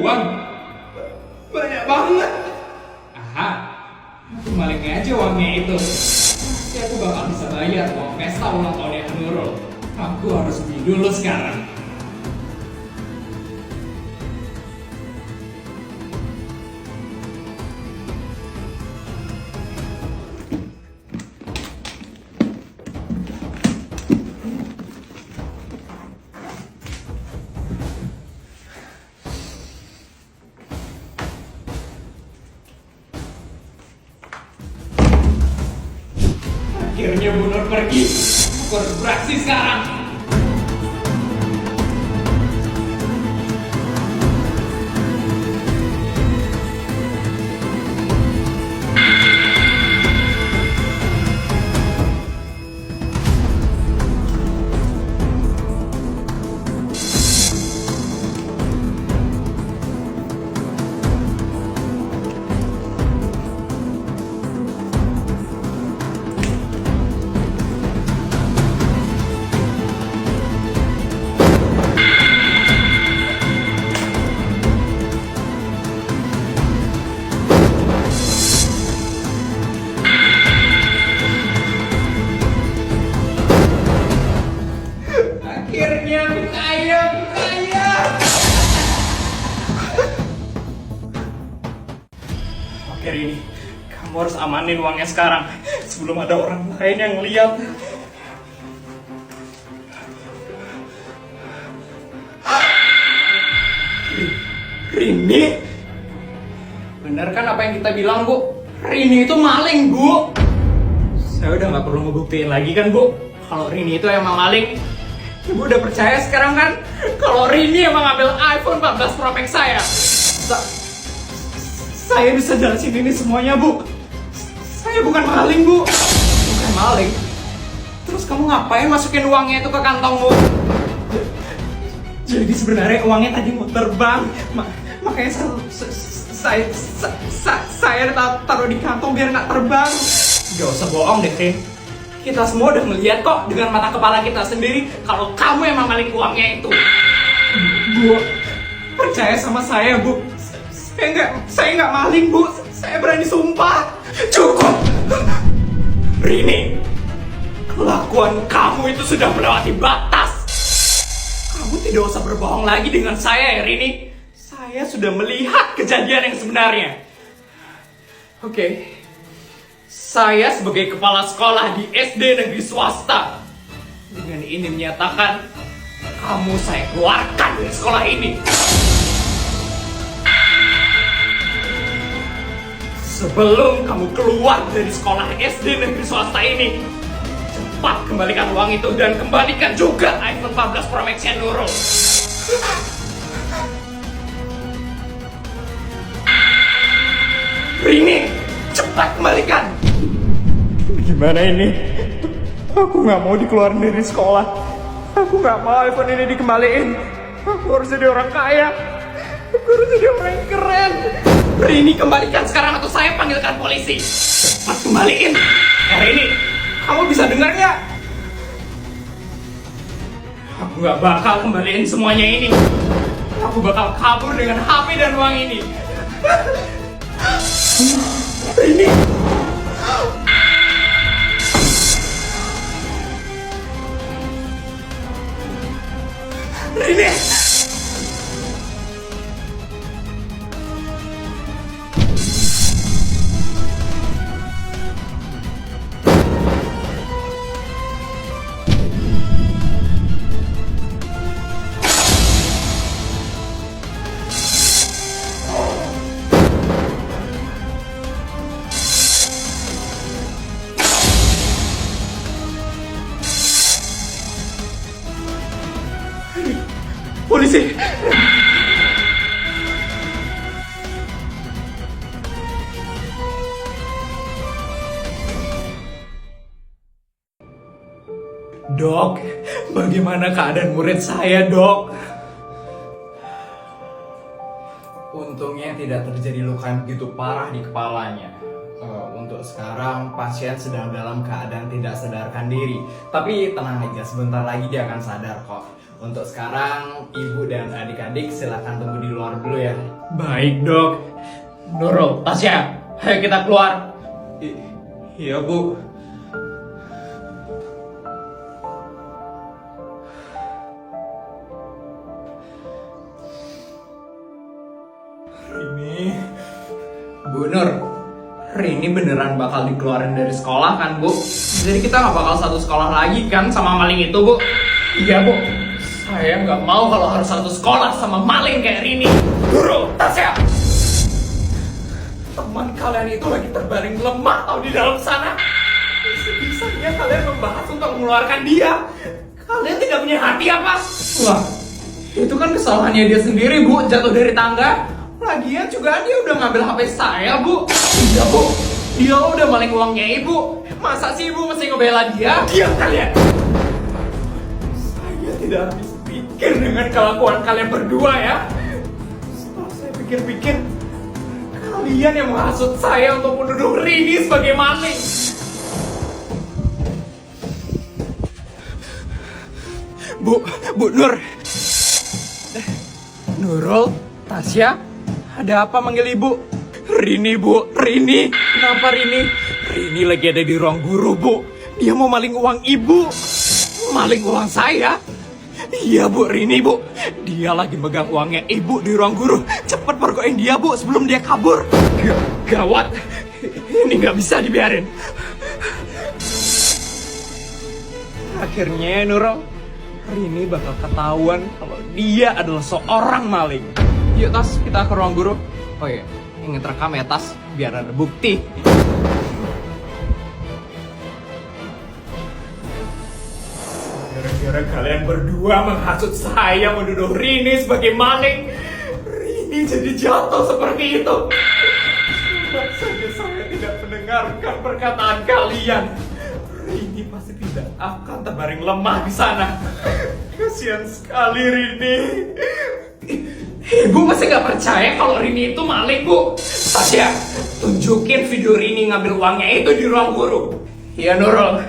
uang? Banyak banget. Aha, aku kembaliin aja uangnya itu. Pasti aku bakal bisa bayar uang pesta ulang tahunnya Nurul. Aku harus beli dulu sekarang. Akhirnya Bu Nur pergi. Aku harus beraksi sekarang. Akhirnya aku kaya. Oke Rini, kamu harus amanin uangnya sekarang sebelum ada orang lain yang lihat. Rini? Bener kan apa yang kita bilang, Bu? Rini itu maling, Bu. Saya udah gak perlu ngebuktiin lagi kan, Bu? Kalau Rini itu emang maling. Ibu udah percaya sekarang kan? Kalau Rini emang ngambil iPhone 14 Pro Max saya. Saya bisa jelasin ini semuanya, Bu. Saya bukan maling, Bu. Bukan maling. Terus kamu ngapain masukin uangnya itu ke kantongmu? Jadi sebenarnya uangnya tadi mau terbang. Makanya saya taruh di kantong biar nggak terbang. Gak usah bohong deh, Rin. Kita semua udah melihat kok dengan mata kepala kita sendiri kalau kamu emang maling uangnya itu. Bu, percaya sama saya, Bu. Saya nggak maling, Bu. Saya berani sumpah. Cukup. Rini, kelakuan kamu itu sudah melewati batas. Kamu tidak usah berbohong lagi dengan saya ya, Rini. Saya sudah melihat kejadian yang sebenarnya. Oke. Saya sebagai kepala sekolah di SD negeri swasta dengan ini menyatakan kamu saya keluarkan dari sekolah ini. Sebelum kamu keluar dari sekolah SD negeri swasta ini, cepat kembalikan uang itu dan kembalikan juga iPhone 14 Pro Max-nya Nurul. Rini, cepat kembalikan. Gimana ini? Aku nggak mau dikeluarin dari sekolah. Aku nggak mau iPhone ini dikembaliin. Aku harus jadi orang kaya. Aku harus jadi orang yang keren. Rini, kembalikan sekarang atau saya panggilkan polisi. Cepat kembaliin. Rini, kamu bisa dengar nggak? Aku nggak bakal kembaliin semuanya ini. Aku bakal kabur dengan HP dan uang ini. Rini. Rini. Polisi. Dok, bagaimana keadaan murid saya, Dok? Untungnya tidak terjadi luka yang begitu parah di kepalanya. Untuk sekarang pasien sedang dalam keadaan tidak sadarkan diri. Tapi tenang aja, sebentar lagi dia akan sadar kok. Untuk sekarang, ibu dan adik-adik silakan tunggu di luar dulu ya. Baik dok. Nurul, Tasya, ayo kita keluar. Iya bu. Bu Nur, Rini beneran bakal dikeluarin dari sekolah kan bu? Jadi kita nggak bakal satu sekolah lagi kan sama maling itu bu? Iya bu, saya nggak mau kalau harus satu sekolah sama maling kayak Rini. Nurul, Tasya, teman kalian itu lagi terbaring lemah tau di dalam sana. Bisa-bisanya kalian membahas untuk mengeluarkan dia. Kalian tidak punya hati apa? Wah, itu kan kesalahannya dia sendiri bu, jatuh dari tangga. Lagian juga dia udah ngambil HP saya bu. Iya bu, Dia udah maling uangnya ibu. Masa sih ibu mesti ngebela dia? diam kalian. Saya tidak habis pikir dengan kelakuan kalian berdua ya. Setelah saya pikir-pikir, kalian yang menghasut saya untuk menuduh Rini sebagai maling. Bu Nur. Nurul, Tasya, ada apa manggil ibu? Rini bu, Rini. Kenapa Rini? Rini lagi ada di ruang guru bu. Dia mau maling uang ibu. Maling uang saya? Iya bu, Rini bu. Dia lagi megang uangnya ibu di ruang guru. Cepat pergokin dia bu sebelum dia kabur. Gawat. Ini nggak bisa dibiarin. Akhirnya Nurul, Rini bakal ketahuan kalau dia adalah seorang maling. Yuk Tas, kita ke ruang guru. Oh iya, inget rekam ya Tas, biar ada bukti. Gara-gara kalian berdua menghasut saya menuduh Rini sebagai maling, Rini jadi jatuh seperti itu. Sebab saja saya tidak mendengarkan perkataan kalian, Rini pasti tidak akan terbaring lemah di sana. Kasihan sekali Rini. Ibu masih gak percaya kalau Rini itu maling bu? Tasya, tunjukin video Rini ngambil uangnya itu di ruang guru. Iya Nurul.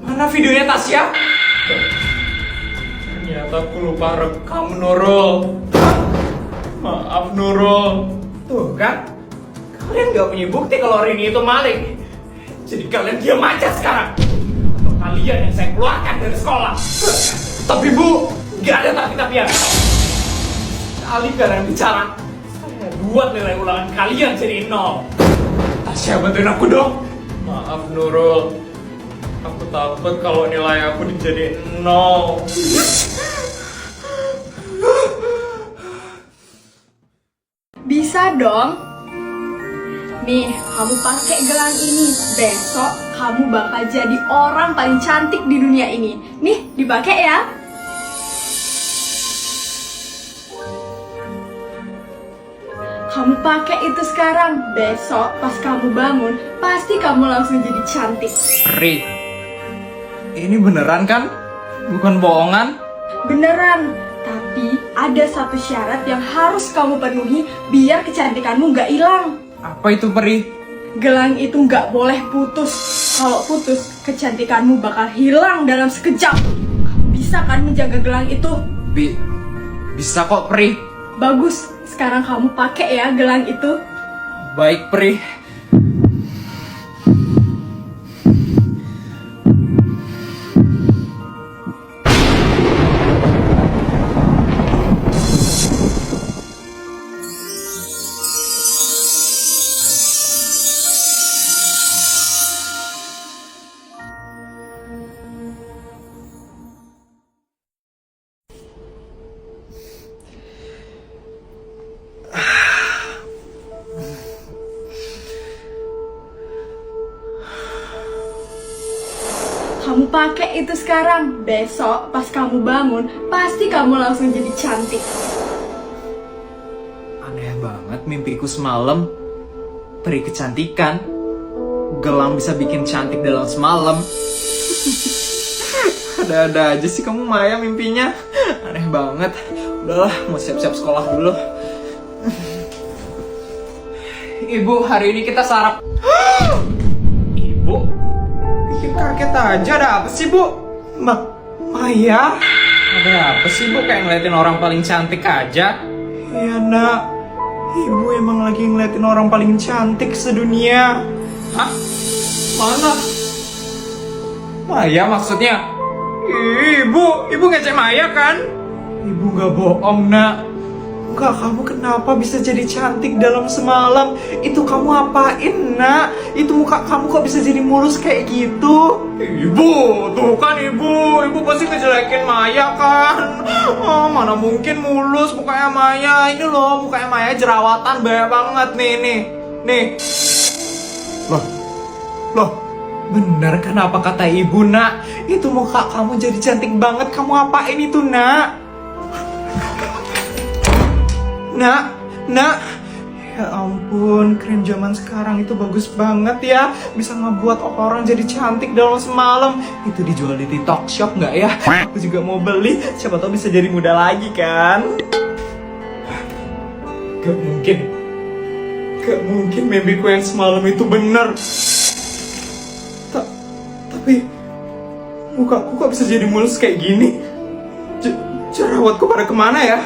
Mana videonya Tasya? Ternyata aku lupa rekam Nurul. Maaf Nurul. Tuh kan, kalian gak punya bukti kalau Rini itu maling. Jadi kalian diam aja sekarang. Atau kalian yang saya keluarkan dari sekolah. Tapi bu, gak ada tapi-tapian. Kali kalian bicara, saya buat nilai ulangan kalian jadi 0. Tasya, bantuin aku dong. Maaf Nurul, aku takut kalau nilai aku dijadiin 0. Bisa dong. Nih, kamu pakai gelang ini. Besok kamu bakal jadi orang paling cantik di dunia ini. Nih, dipakai ya. Kamu pakai itu sekarang. Besok pas kamu bangun, pasti kamu langsung jadi cantik. Ri, ini beneran kan? Bukan bohongan? Beneran. Tapi ada satu syarat yang harus kamu penuhi biar kecantikanmu gak hilang. Apa itu Peri? Gelang itu nggak boleh putus. Kalau putus, kecantikanmu bakal hilang dalam sekejap. Kamu bisa kan menjaga gelang itu? Bisa kok Peri. Bagus, sekarang kamu pakai ya gelang itu. Baik Peri. Kamu pakai itu sekarang. Besok pas kamu bangun, pasti kamu langsung jadi cantik. Aneh banget mimpiku semalam. Peri kecantikan. Gelang bisa bikin cantik dalam semalam. Ada-ada aja sih kamu Maya mimpinya. Aneh banget. Udahlah, mau siap-siap sekolah dulu. Ibu, hari ini kita sarap. Ibu? Bikin kaget aja, ada apa sih, Bu? Maya? Ada apa sih, Bu? Kayak ngeliatin orang paling cantik aja. Iya nak, ibu emang lagi ngeliatin orang paling cantik sedunia. Hah? Mana? Maya maksudnya? Ibu ngecek Maya kan? Ibu gak bohong nak. Enggak, kamu kenapa bisa jadi cantik dalam semalam? Itu kamu apain nak? Itu muka kamu kok bisa jadi mulus kayak gitu? Ibu, tuh kan ibu pasti ngejelekin Maya kan? Oh, mana mungkin mulus mukanya Maya. Ini loh, mukanya Maya jerawatan banyak banget nih. Loh, bener kan apa kata ibu nak? Itu muka kamu jadi cantik banget. Kamu apain itu nak? Nak, ya ampun, krim zaman sekarang itu bagus banget ya. Bisa ngebuat orang jadi cantik dalam semalam. Itu dijual di TikTok Shop nggak ya? Aku juga mau beli, siapa tahu bisa jadi muda lagi kan? Gak mungkin mimpiku yang semalam itu bener. Tapi mukaku kok bisa jadi mulus kayak gini? Jerawatku pada kemana ya?